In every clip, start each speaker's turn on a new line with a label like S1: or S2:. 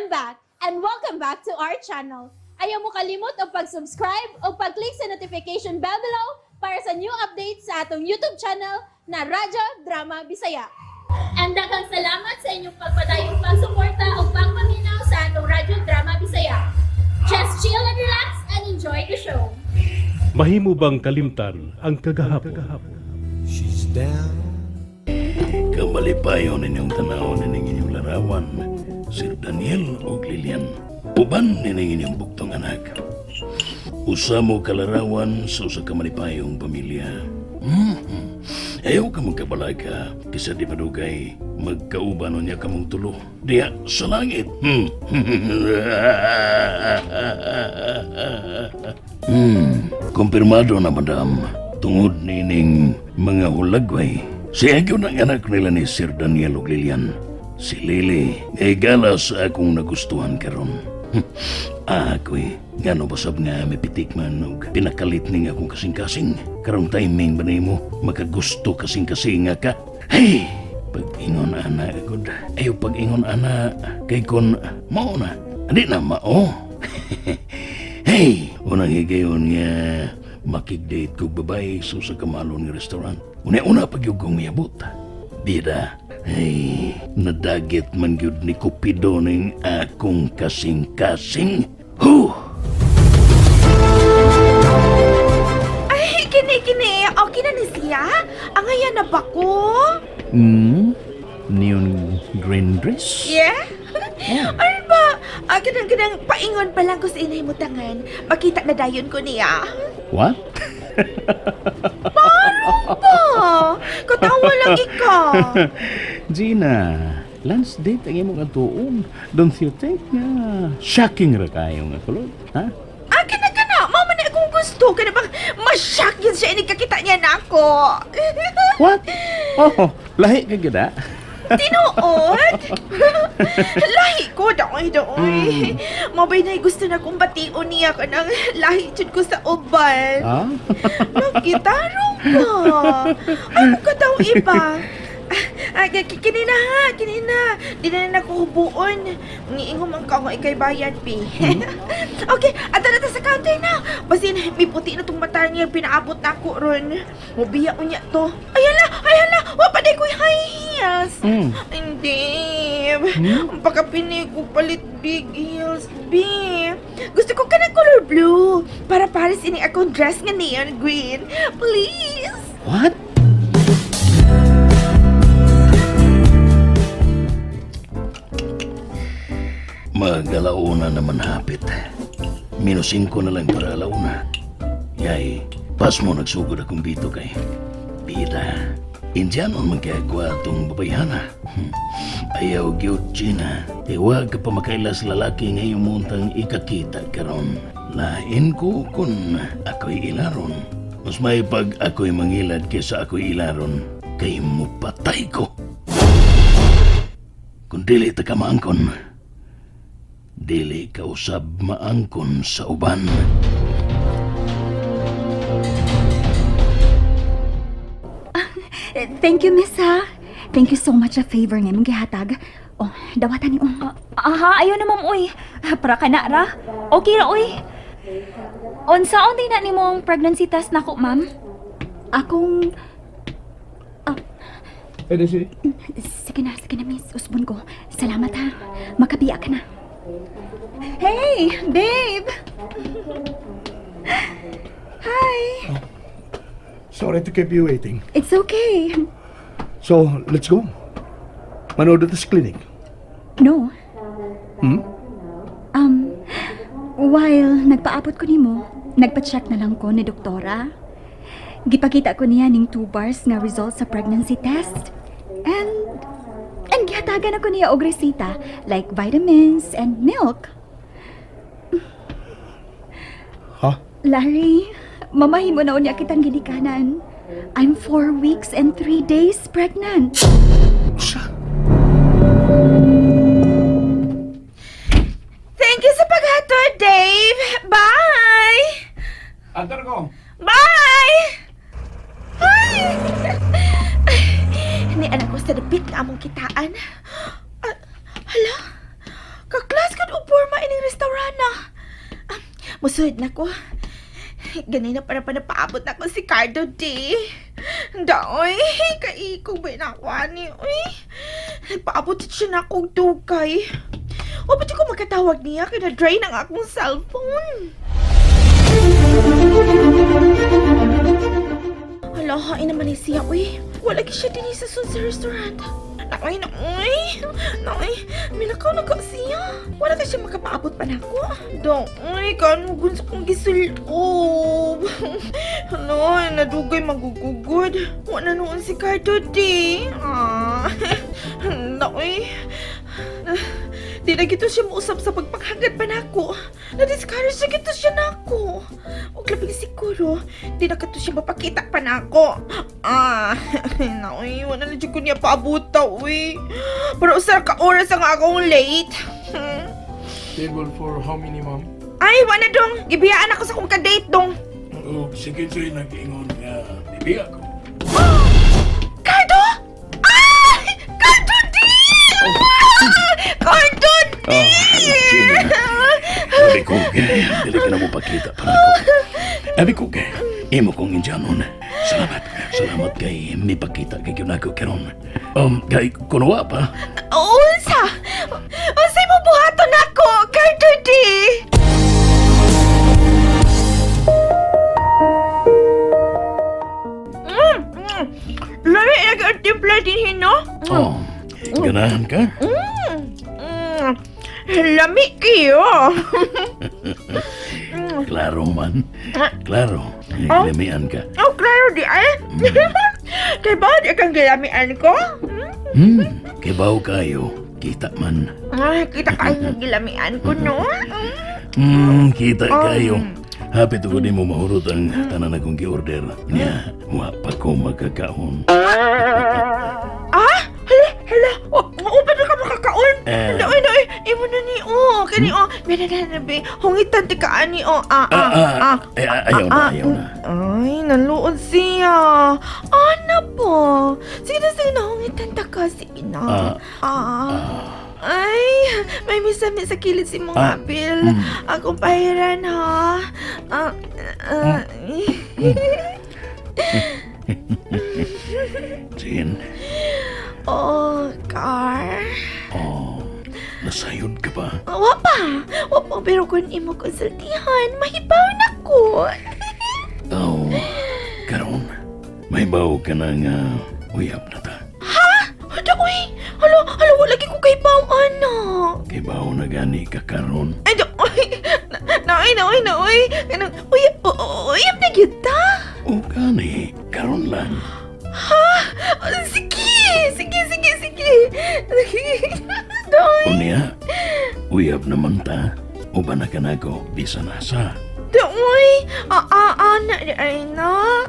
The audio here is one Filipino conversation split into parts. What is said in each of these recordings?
S1: back and welcome back to our channel. Ayaw mo kalimot o pag-subscribe o pag-click sa notification bell below para sa new updates sa atong YouTube channel na Radyo Drama Bisaya. And daghang salamat sa inyong pagpadayong pagsuporta o pagpaminaw sa atong Radyo Drama Bisaya. Just chill and relax and enjoy the show.
S2: Mahimo bang kalimtan ang kagahapon?
S3: She's down.
S4: Kamalipayon ninyong tanaw nining inyong larawan, Sir Daniel o Lilian. Uban nining inyong buktong anak. Usa mo kalarawan sa usa ka malipayong pamilya. Ayaw ka magkabalay ka, kisa di padugay, magkauban niya kamong tulo. Diya sa langit. Kumpirmado na madam, tungod nining mga hulagway. Siya yun ang anak nila ni Sir Daniel o Lilian. Si Lily ay gala sa akong nagustuhan karon. Ako'y ngano basab nga may pitik man og pinakalit ning akong kasing-kasing. Karong timing ba mo makagusto kasing-kasing nga ka? Hey! Pag-ingon ana agad. Ayaw pag-ingon ana kay kon mao na. Adi na mao. Hey! Unang higayon nga makig-date kog babae sa kamalon nga restaurant. Una-una pagyugong miyabot. Bida, ay, nadagit man gyud ni Cupido ning akong kasing-kasing. Huh!
S5: Ay, kini. Okay na ni siya? Angayan na ba ko?
S4: Neon green dress?
S5: Yeah? Ano ba? Ganang paingon pa lang ko sa inay mo tangan. Makita na dayon ko niya.
S4: What?
S5: Paano ba? Katawa lang ikaw.
S4: Gina, last date ang imong atuon. Don't you think na shocking ra kayo nga kulot? Ha?
S5: Kana. Mama na akong gusto. Kana bang masyak yun siya inikakita niya na ako.
S4: What? Oh, lahi ka gida?
S5: Tinuod? Lahi ko, daoy. Mabay na'y gusto na kong bation niya ka ng lahi dyan ko sa uban.
S4: Ha?
S5: Nagkitarong ka. Ay, kung kataw iba. Kinina. Di na nakuhubuon. Niingom ang kao ikay bayad, pi. Okay, ato na ta sa counter na. Basin, may puti na itong mata niya pinaabot na ako ron. Mabiya ko niya to. Ayala, wapaday ko'y high heels. Hindi. Ang pagkapinay ko palit big heels, bi. Gusto ko ka ng color blue. Para pares ini akong dress nga neon green. Please.
S4: What? Mag-alauna naman hapit. -5 na lang para alauna. Yay, pas mo nagsugod akong bito kay Bida. Indiano man kaya kwa itong babayhana. Ayaw gyud Gina. Huwag ka pa makailas lalaki ngayong muntang ikakita karon. Lain ko kung ako'y ilaron. Mas may pag ako'y mangilad kaysa ako'y ilaron, kay mupatay ko. Kung dili ta ka maangkon, dili ka usab maangkon sa uban.
S6: Thank you, miss, ha? Thank you so much sa favor nga mong gihatag. Oh, dawatan ni
S7: Ayaw na, ma'am, uy. Para ka na, ra. Okay ra, uy. Unsaon din na ni mong pregnancy test nako, ma'am?
S6: Akong...
S2: Sige.
S6: Sige na, miss. Usbon ko. Salamat, ha? Makabiya ka na.
S7: Hey, babe! Hi!
S2: Sorry to keep you waiting.
S6: It's okay.
S2: So, let's go. Manood at this clinic.
S6: No. While nagpaabot ko nimo, nagpa-check na lang ko ni doktora. Gipakita ko niya ning 2 bars nga results sa pregnancy test. And gihatagan ako niya og resita like vitamins and milk.
S2: Ha?
S6: Larry, mamahimo na unya kitang ginikanan. I'm 4 weeks and 3 days pregnant.
S5: Thank you sa paghatod, Dave. Bye!
S2: Antar ko.
S5: Bye! Ay! Ni anak ko sa dapit na among kitaan. Hala, kaklas ka restaurant na. Musuhid na ko. Ganina para pa napaabot na ko si Cardo D. Daoy, kaikong ba na ako ani? Uy, paabot siya na akong dugay. O ba't ko makatawag niya? Kaya na-drain ang akong cellphone. Hala, hain naman siya, uy. Wala siya din sa restaurant. Naoy, milakaw na ka siya. Wala ka siya makapaabot pa na ako. Daoy, kano gunsa kong gisultob. Hala, nadugay magugugod. Wala noon si Cardo di. Daoy, di na gito siya mausap sa pagpaghagad pa na ako. Na-discourage na gito siya na ako. Huwag labing siguro, di na kato siya mapakita pa na ako. Naoy, wala na dyan ko niya paabuta, uy. Pero usar ka oras ang akong late.
S2: Table for how many, ma'am?
S5: Ay, wala dong. Gibiyaan ako sa kong ka-date dong.
S4: O, sige sa'yo nag-ingon nga, bibiya ko.
S5: Cardo! Ay! Cardo di! Cardo di!
S4: Sabi ko, dili ka na mo pakita pa ako. Sabi ko, imo kong Indianon. Salamat kay may pakita kay yun ako karon. Kay kunuwa pa.
S5: Unsa mo buhaton ako, Cardo di! Lari ang timpla din, no?
S4: Ganahan ka?
S5: Lami kayo.
S4: Klaro man. Klaro. Lamian ka.
S5: Oh, klaro di ay. Kaya ba di kang gilamian ko?
S4: Kibaw kayo. Kita man.
S5: Kita kayo ng gilamian ko, no?
S4: Kita kayo. Hapit ko di mo mahurot ang tanan akong gi-order niya. Wapa ko magkakaon.
S5: Hala, pa na ka makakaon? Noy, imo na ni, kani, na, hungitan ti ka ani,
S4: Ayaw na.
S5: Ay, naluod siya. Ana po. Sige na, hungitan ta ka, sige na. Ay, may misami sa kilid si mga Bill. Akong pahiran, ha?
S4: Jin.
S5: Car.
S4: Nasayod ka ba?
S5: Wapa, pero kung imo konsultihan, mahibaw na ko.
S4: Karon, may baw ka na nga uyab na ta.
S5: Uy, hala, wala ko kay baw, ana.
S4: Kay baw na gani ka karon.
S5: Ay, naoy. Uyab na kita.
S4: O gani, karon lang.
S5: Sige. Doy.
S4: Unya, uyab naman ta. O ba na ka na ko, bisa nasa.
S5: Doy, ana, ay na.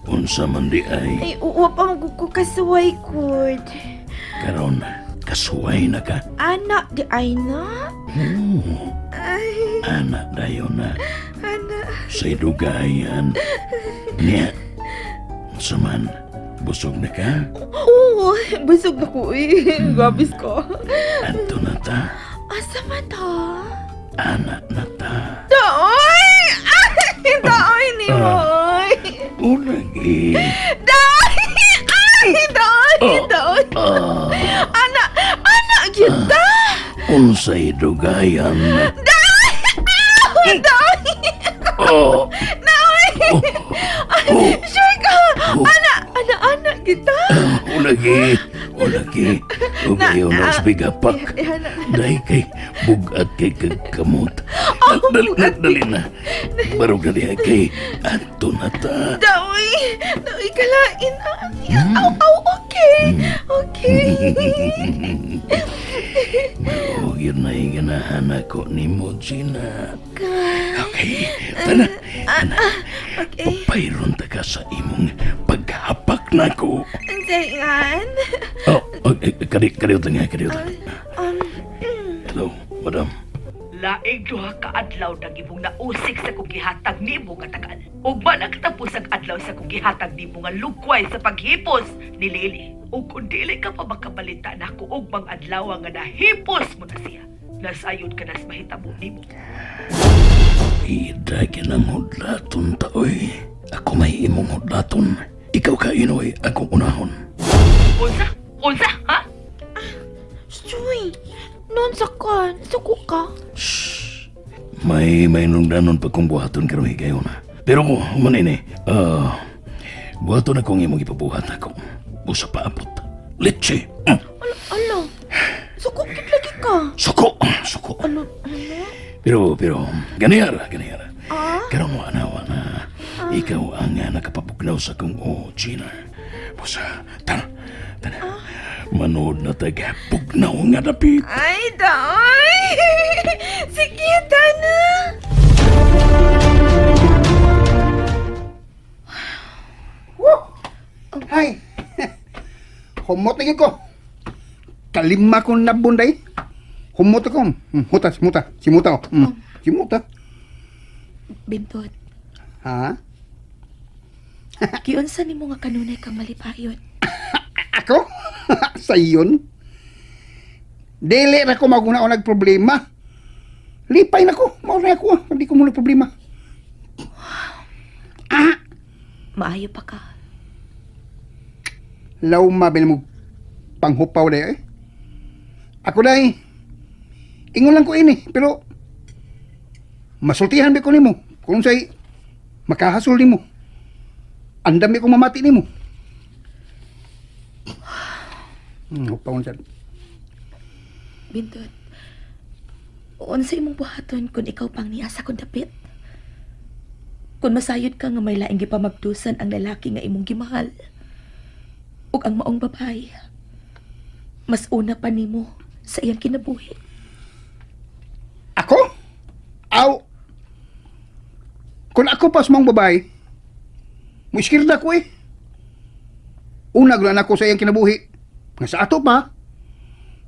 S4: Unsa man di ay.
S5: Ay, uwa pa magkukasuway ko.
S4: Karon, kasuway na ka.
S5: Ana, di ay na. Ay,
S4: Anak dayo na.
S5: ana.
S4: Say dugayan. Nya, unsa man, busog na ka?
S5: Oo, busog na ko Gabis ko.
S4: Adto na ta.
S5: Asa man to?
S4: Anak na ta.
S5: Doy! Ay, doy ni Moy!
S4: Ulagi.
S5: Doy! Ay, doy! Anak kita!
S4: Unsay dugayan.
S5: Doy!
S4: Oh.
S5: Sure ka! Anak kita!
S4: Ulagi. Ugayo na bigapak. Dahil kay bugat kay kagkamot. Dali na. Barog dali kay ato na ta.
S5: Doy, kalain okay.
S4: Barog yun na iganahan ako ni mo, Gina. Okay, tana.
S5: Okay.
S4: Payron ta ka sa imong paghapak na ko.
S5: Sayan?
S4: Kariyo nga. Hello, madam.
S8: Laing duha ka adlaw nang imong nausik sa kong gihatag nimo nga tagal. Ug man nagtapos ang adlaw sa kong gihatag nimo nga lugway sa paghipos ni Lily. Ug kung dili ka pa makabalita nako og bang adlaw nga nahipos mo na siya. Nasayod ka na sa mahitabo nimo.
S4: Ida kinang hudlaton taoy. Ako may imong hudlaton. Ikaw ka inoy akong unahon.
S8: Unsa? Unsa, ha?
S5: Chuy, non sa kan, suko ka.
S4: Shh. May nungdanon pa kong buhaton karon higayon na. Pero manini, buhaton akong imong ipabuhat ako. Busa paabot. Leche.
S5: Ala, suko kit lagi ka.
S4: Suko.
S5: Ano?
S4: Pero, ganiyara.
S5: Ah?
S4: Karon mo anawa na. Ikaw ang nakapapugnaw sa kong Gina. Busa, tara. Manood na taga pugnaw nga dapit.
S5: Ay, daoy! Sige, tana!
S2: Ay! Humot lagi ko. Kalima kong nabunday. Humot ako. Si Muta. Si Muta.
S5: Bintot,
S2: Ha?
S5: kiunsa ni mo nga kanunay kang malipayon?
S2: Ako? Sa iyon? Dili na ko maguna o nagproblema. Lipay na ko. Mauna ako. Hindi ko muna problema.
S5: Maayo pa ka.
S2: Law mabil mo panghupaw na eh. Ako dahil. Ingon lang ko ini. Pero masultihan ba ko ni mo? Kung sa'y makahasol ni mo. Andam ko mamati ni mo. Hupaw na siya.
S5: Bintot, unsa imong buhaton kung ikaw pang niasa kong dapit? Kung masayod ka nga may laing gipamagdusan ang lalaki nga imong gimahal, ug ang maong babae, mas una pa nimo sa iyang kinabuhi.
S2: Ako? Aw! Kung ako pas mong babae, muskir na ko eh. Una gulan ako sa iyang kinabuhi. Nga sa ato pa,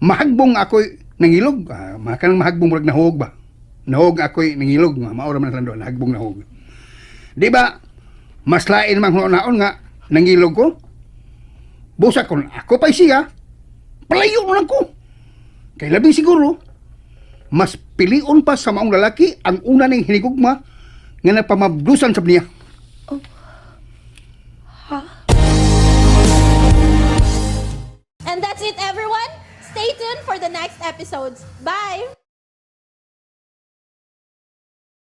S2: mahagbong ako'y nangilog. Makanang mahagbong murag nahog ba? Nahog ako'y nangilog. Maura man lang doon, nahagbong nahog. Di ba, mas lain mang naon nga nangilog ko? Busa kung ako pa'y siya, palayo mo lang ko. Kay labing siguro, mas pilion pa sa maong lalaki ang una ning hinigugma nga napamablusan sa niya.
S1: And that's it, everyone. Stay tuned for the next episodes. Bye!